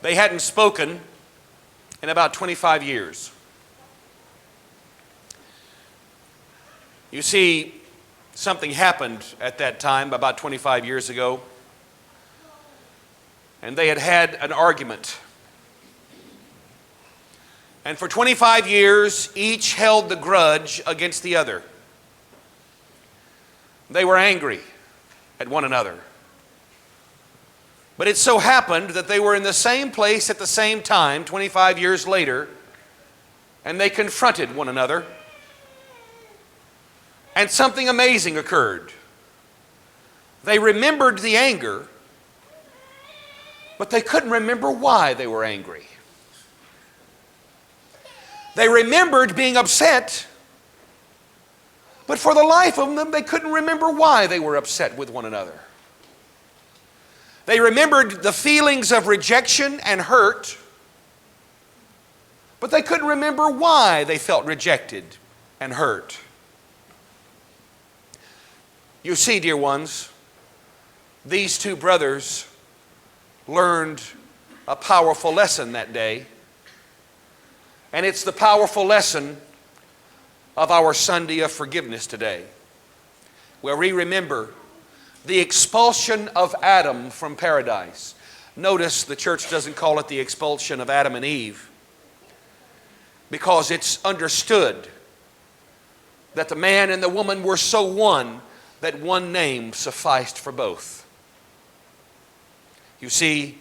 They hadn't spoken in about 25 years. You see, something happened at that time, about 25 years ago, and they had had an argument. And for 25 years, each held the grudge against the other. They were angry at one another. But it so happened that they were in the same place at the same time, 25 years later, and they confronted one another. And something amazing occurred. They remembered the anger, but they couldn't remember why they were angry. They remembered being upset, but for the life of them, they couldn't remember why they were upset with one another. They remembered the feelings of rejection and hurt, but they couldn't remember why they felt rejected and hurt. You see, dear ones, these two brothers learned a powerful lesson that day, and it's the powerful lesson of our Sunday of forgiveness today, where we remember the expulsion of Adam from paradise. Notice the church doesn't call it the expulsion of Adam and Eve, because it's understood that the man and the woman were so one that one name sufficed for both. You see,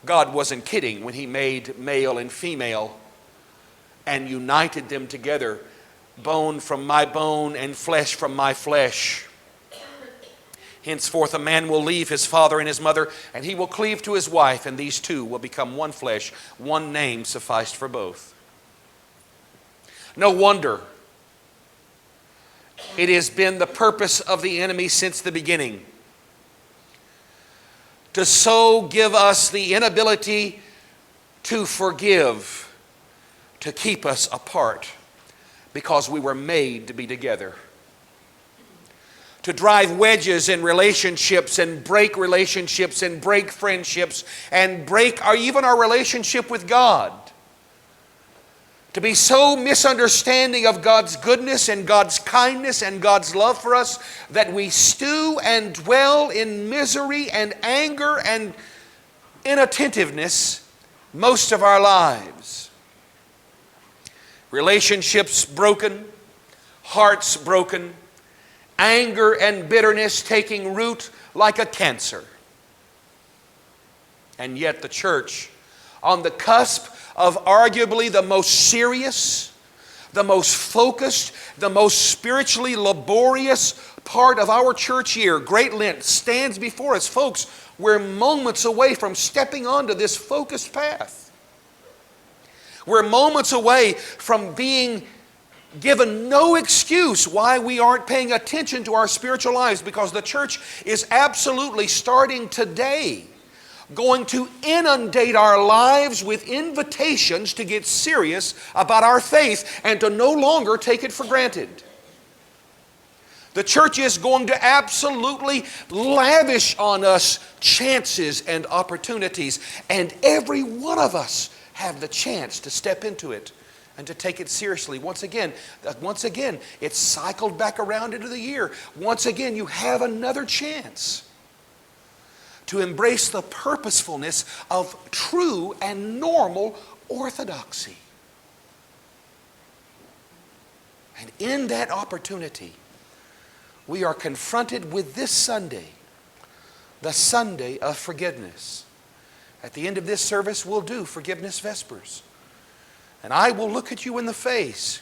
God wasn't kidding when He made male and female and united them together, bone from my bone and flesh from my flesh. Henceforth a man will leave his father and his mother, and he will cleave to his wife, and these two will become one flesh. One name sufficed for both. No wonder it has been the purpose of the enemy since the beginning to so give us the inability to forgive, to keep us apart, because we were made to be together. To drive wedges in relationships and break friendships and break even our relationship with God. To be so misunderstanding of God's goodness and God's kindness and God's love for us that we stew and dwell in misery and anger and inattentiveness most of our lives. Relationships broken, hearts broken, anger and bitterness taking root like a cancer. And yet the church, on the cusp of arguably the most serious, the most focused, the most spiritually laborious part of our church year, Great Lent, stands before us. Folks, we're moments away from stepping onto this focused path. We're moments away from being given no excuse why we aren't paying attention to our spiritual lives, because the church is absolutely starting today going to inundate our lives with invitations to get serious about our faith and to no longer take it for granted. The church is going to absolutely lavish on us chances and opportunities, and every one of us have the chance to step into it and to take it seriously. Once again, it's cycled back around into the year. Once again, you have another chance to embrace the purposefulness of true and normal orthodoxy. And in that opportunity, we are confronted with this Sunday, the Sunday of forgiveness. At the end of this service, we'll do Forgiveness Vespers. And I will look at you in the face,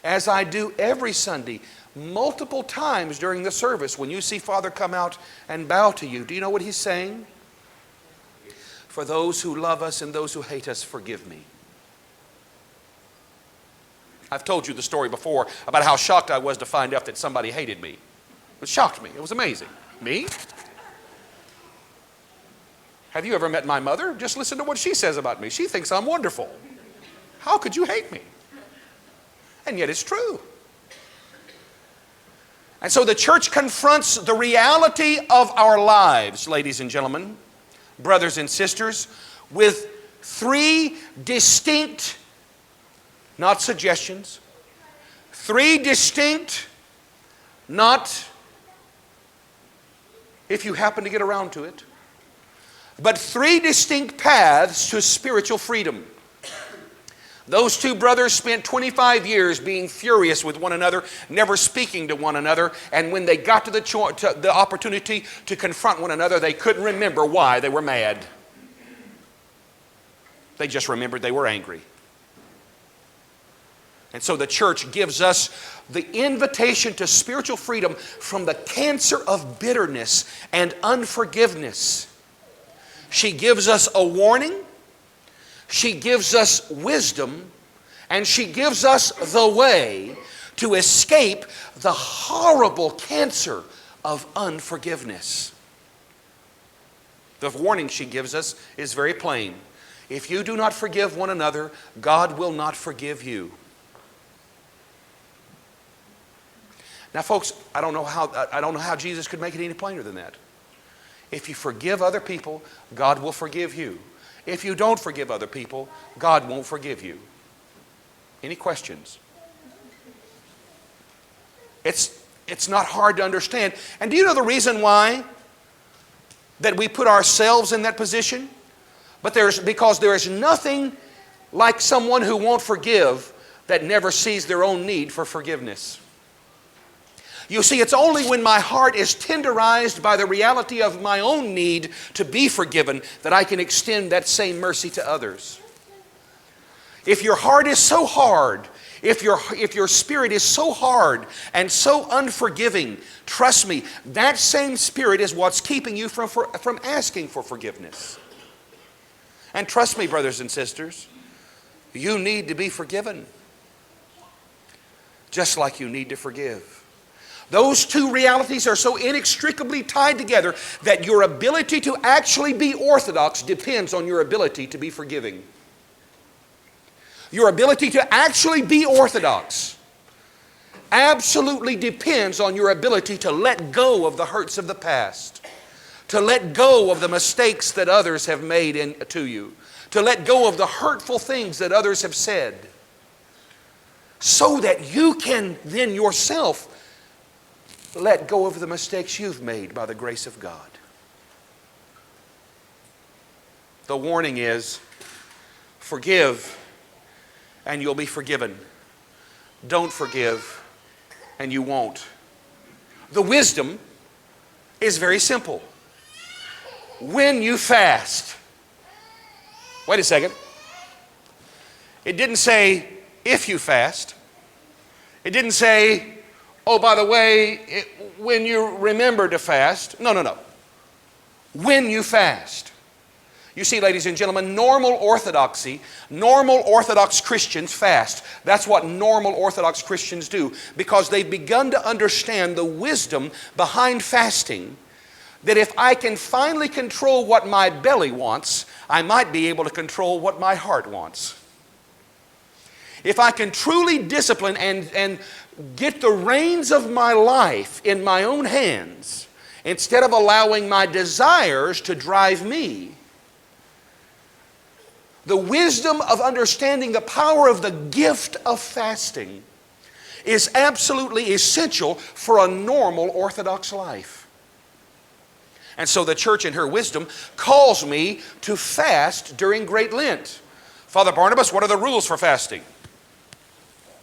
as I do every Sunday, multiple times during the service. When you see Father come out and bow to you, do you know what he's saying? For those who love us and those who hate us, forgive me. I've told you the story before about how shocked I was to find out that somebody hated me. It shocked me. It was amazing. Me? Have you ever met my mother? Just listen to what she says about me. She thinks I'm wonderful. How could you hate me? And yet it's true. And so the church confronts the reality of our lives, ladies and gentlemen, brothers and sisters, with three distinct, not suggestions, three distinct, not if you happen to get around to it, but three distinct paths to spiritual freedom. Those two brothers spent 25 years being furious with one another, never speaking to one another, and when they got to the opportunity to confront one another, they couldn't remember why they were mad. They just remembered they were angry. And so the church gives us the invitation to spiritual freedom from the cancer of bitterness and unforgiveness. She gives us a warning, she gives us wisdom, and she gives us the way to escape the horrible cancer of unforgiveness. The warning she gives us is very plain. If you do not forgive one another, God will not forgive you. Now, folks, I don't know how Jesus could make it any plainer than that. If you forgive other people, God will forgive you. If you don't forgive other people, God won't forgive you. Any questions? It's not hard to understand. And do you know the reason why that we put ourselves in that position? Because there is nothing like someone who won't forgive that never sees their own need for forgiveness. You see, it's only when my heart is tenderized by the reality of my own need to be forgiven that I can extend that same mercy to others. If your heart is so hard, if your spirit is so hard and so unforgiving, trust me, that same spirit is what's keeping you from asking for forgiveness. And trust me, brothers and sisters, you need to be forgiven, just like you need to forgive. Those two realities are so inextricably tied together that your ability to actually be orthodox depends on your ability to be forgiving. Your ability to actually be orthodox absolutely depends on your ability to let go of the hurts of the past, to let go of the mistakes that others have made to you, to let go of the hurtful things that others have said, so that you can then yourself let go of the mistakes you've made by the grace of God. The warning is, forgive and you'll be forgiven. Don't forgive and you won't. The wisdom is very simple. When you fast, wait a second. It didn't say if you fast. It didn't say, oh, by the way, when you remember to fast. No. When you fast. You see, ladies and gentlemen, normal Orthox Christians fast. That's what normal Orthodox Christians do, because they've begun to understand the wisdom behind fasting, that if I can finally control what my belly wants, I might be able to control what my heart wants. If I can truly discipline and get the reins of my life in my own hands, instead of allowing my desires to drive me. The wisdom of understanding the power of the gift of fasting is absolutely essential for a normal Orthodox life. And so the church in her wisdom calls me to fast during Great Lent. Father Barnabas, what are the rules for fasting?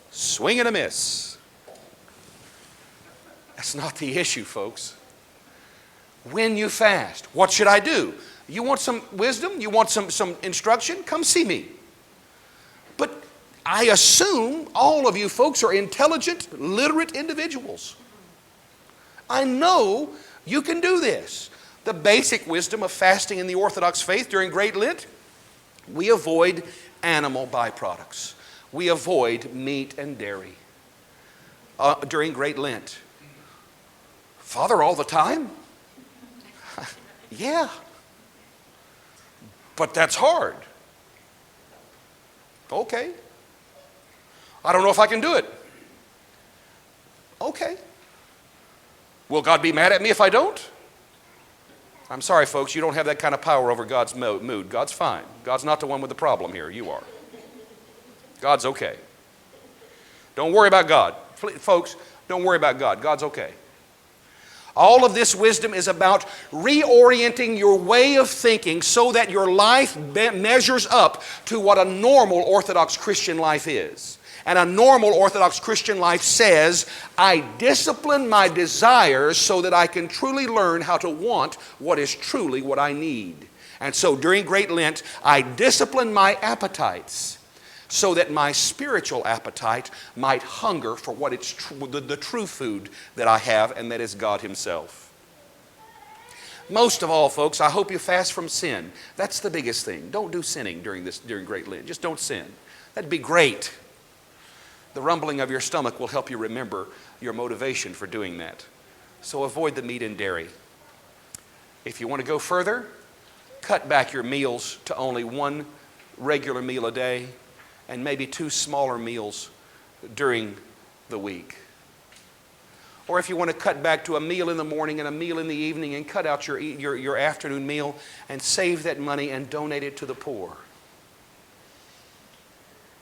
Swing and a miss. That's not the issue, folks. When you fast, what should I do? You want some wisdom? You want some instruction? Come see me. But I assume all of you folks are intelligent, literate individuals. I know you can do this. The basic wisdom of fasting in the Orthodox faith during Great Lent, we avoid animal byproducts. We avoid meat and dairy during Great Lent. Father, all the time? Yeah. But that's hard. Okay. I don't know if I can do it. Okay. Will God be mad at me if I don't? I'm sorry, folks, you don't have that kind of power over God's mood. God's fine. God's not the one with the problem here. You are. God's okay. Don't worry about God. Folks, don't worry about God. God's okay. All of this wisdom is about reorienting your way of thinking so that your life measures up to what a normal Orthodox Christian life is. And a normal Orthodox Christian life says, I discipline my desires so that I can truly learn how to want what is truly what I need. And so during Great Lent, I discipline my appetites so that my spiritual appetite might hunger for what it's the true food that I have, and that is God Himself. Most of all, folks, I hope you fast from sin. That's the biggest thing. Don't do sinning during Great Lent. Just don't sin. That'd be great. The rumbling of your stomach will help you remember your motivation for doing that. So avoid the meat and dairy. If you want to go further, cut back your meals to only one regular meal a day and maybe 2 smaller meals during the week. Or if you want to cut back to a meal in the morning and a meal in the evening and cut out your afternoon meal and save that money and donate it to the poor.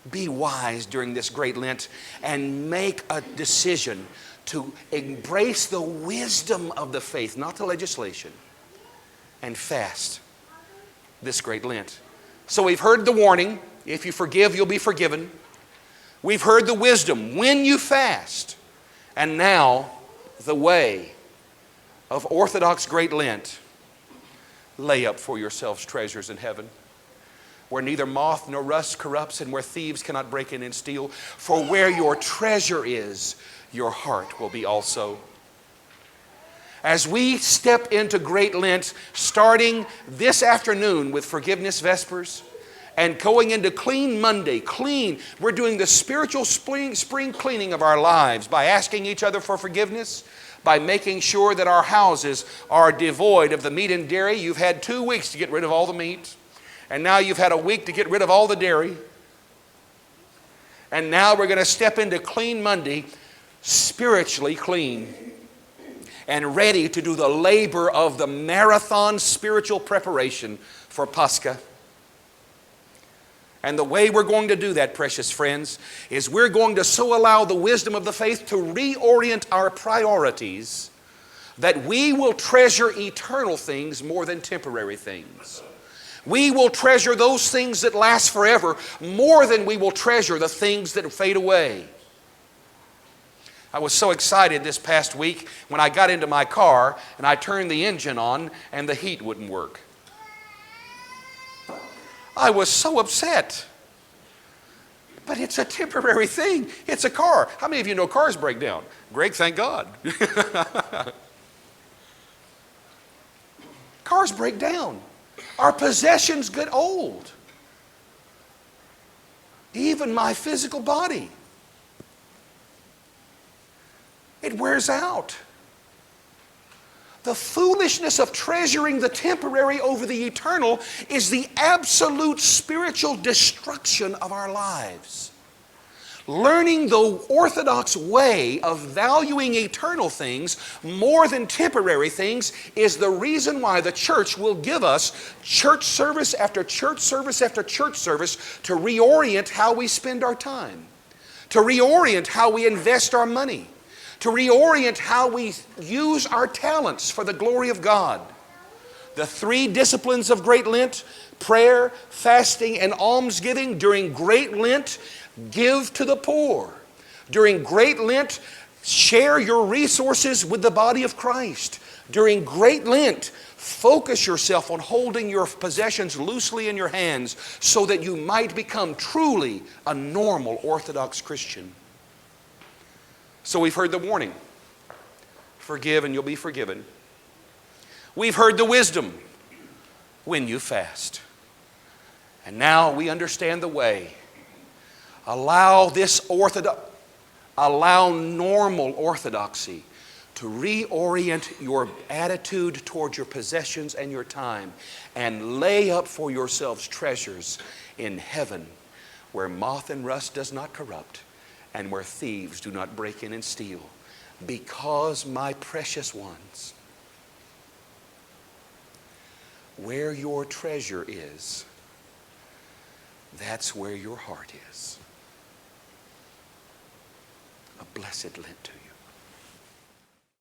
Be wise during this Great Lent and make a decision to embrace the wisdom of the faith, not the legislation, and fast this Great Lent. So we've heard the warning, if you forgive, you'll be forgiven. We've heard the wisdom, when you fast. And now, the way of Orthodox Great Lent. Lay up for yourselves treasures in heaven, where neither moth nor rust corrupts and where thieves cannot break in and steal. For where your treasure is, your heart will be also. As we step into Great Lent, starting this afternoon with Forgiveness Vespers and going into Clean Monday, we're doing the spiritual spring cleaning of our lives by asking each other for forgiveness, by making sure that our houses are devoid of the meat and dairy. You've had 2 weeks to get rid of all the meat. And now you've had a week to get rid of all the dairy. And now we're going to step into Clean Monday, spiritually clean and ready to do the labor of the marathon spiritual preparation for Pascha. And the way we're going to do that, precious friends, is we're going to so allow the wisdom of the faith to reorient our priorities that we will treasure eternal things more than temporary things. We will treasure those things that last forever more than we will treasure the things that fade away. I was so excited this past week when I got into my car and I turned the engine on and the heat wouldn't work. I was so upset. But it's a temporary thing. It's a car. How many of you know cars break down? Greg, thank God. Cars break down. Our possessions get old. Even my physical body. It wears out. The foolishness of treasuring the temporary over the eternal is the absolute spiritual destruction of our lives. Learning the Orthodox way of valuing eternal things more than temporary things is the reason why the church will give us church service after church service after church service to reorient how we spend our time, to reorient how we invest our money, to reorient how we use our talents for the glory of God. The 3 disciplines of Great Lent, prayer, fasting, and almsgiving. During Great Lent, give to the poor. During Great Lent, share your resources with the body of Christ. During Great Lent, focus yourself on holding your possessions loosely in your hands so that you might become truly a normal Orthodox Christian. So we've heard the warning. Forgive and you'll be forgiven. We've heard the wisdom. When you fast. And now we understand the way. Allow normal orthodoxy to reorient your attitude toward your possessions and your time, and lay up for yourselves treasures in heaven, where moth and rust does not corrupt, and where thieves do not break in and steal. Because, my precious ones, where your treasure is, that's where your heart is. A blessed Lent to you.